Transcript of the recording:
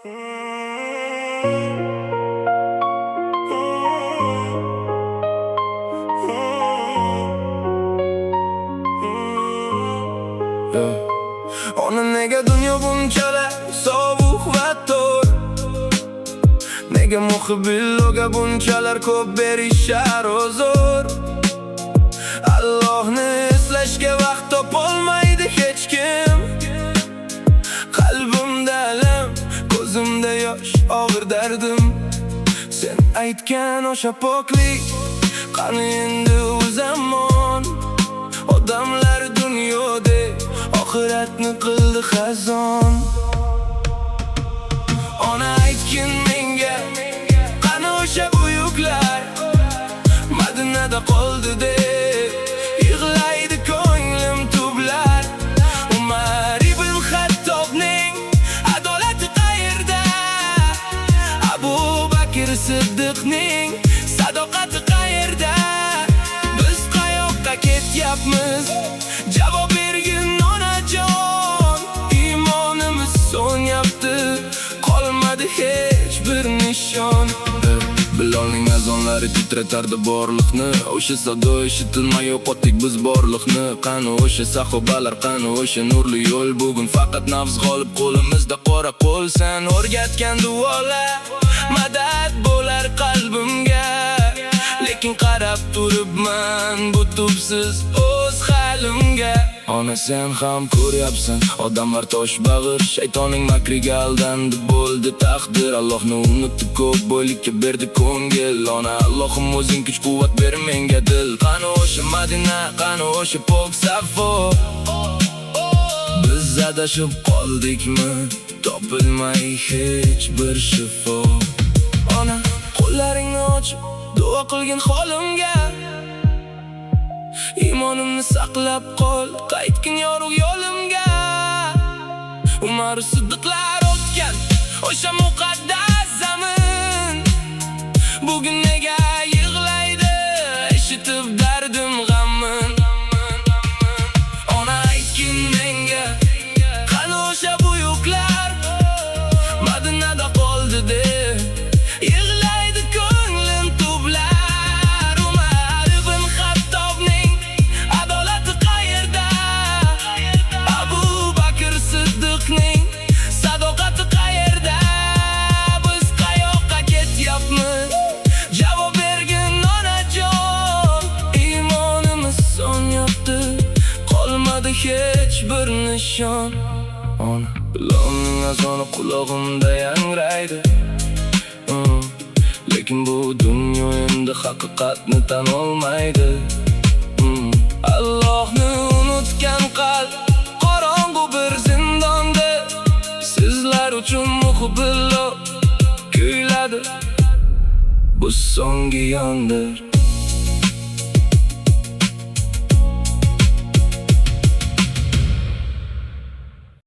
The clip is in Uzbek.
Ona nega dunyo bunchalar sovuq va tor? Nega muhibbillarga bunchalar ko'p berishar zo'r? Allohni eslashga vaqt topolmaydi hech kim. Qalbimda alam, ko'zimda yosh, og'ir dardim. Sen aytgan o'sha poklik, qani endi u zamon? Odamlar dunyoda oxiratni qildi xazon. Ona aytgin menga, qani o'sha buyuklar Madinada qoldi deb yig'laydi ko'nglim tublar. Umar ibn Xattobning adolati qayerda? Abu Bakr Siddiqning sadoqati qayerda? Biz qayoqqa ketyapmiz? Javob bergin onajon. Imonimiz so'nyapti, qolmadi hech bir nishon. Bilolning azonlari titratardi borliqni. O'sha sado eshitilmay yo'qotdik biz borliqni. Qani o'sha sahobalar, qani o'sha nurli yo'l? Bugun faqat nafs g'olib, qo'limizda qora qo'l. Sen o'rgatgan duolar madad bo'lar qalbimga. Lekin qarab turibman bu tubsiz o'z halimga. Ona sen ham ko'ryapsan, odamlar tosh bag'ir, shaytonning makriga aldandi, bo'ldi taqdir. Allohni unutdi, ko'p boylikka berdi ko'ngil. Ona Allohim o'zing kuch quvvat ber menga dil. Qani o'sha Madina, qani o'sha pok safo? Biz adashib qoldikmi? Topilmay hech bir shifo. Ona qo'llaringni ochib duo qilgin holimga. Imonimni saqlab qol, qaytgin yorug' yo'limga. Umar Siddiqlar o'tgan o'sha muqaddas zamin bugun nega yig'laydi, eshitib dardim g'amin? Ona aytgin menga, qani o'sha buyuklar Madinada qoldi deb yig'laydi ko'nglim tublar. Umar ibn Xattobning adolati qayerda? Abu Bakr Siddiqning sadoqati qayerda? Biz qayoqqa ketyapmiz? Javob bergin onajon. Imonimiz so'nyapti, qolmadi hech bir nishon. Ona bilolning azoni qulog'imda yangraydi. Lekin bu dunyo endi haqiqatni tan olmaydi. Allohni unutgan qalb qorong'u bir zindonda. Sizlar uchun muhibbillar kuyladi, bu so'nggi yondir.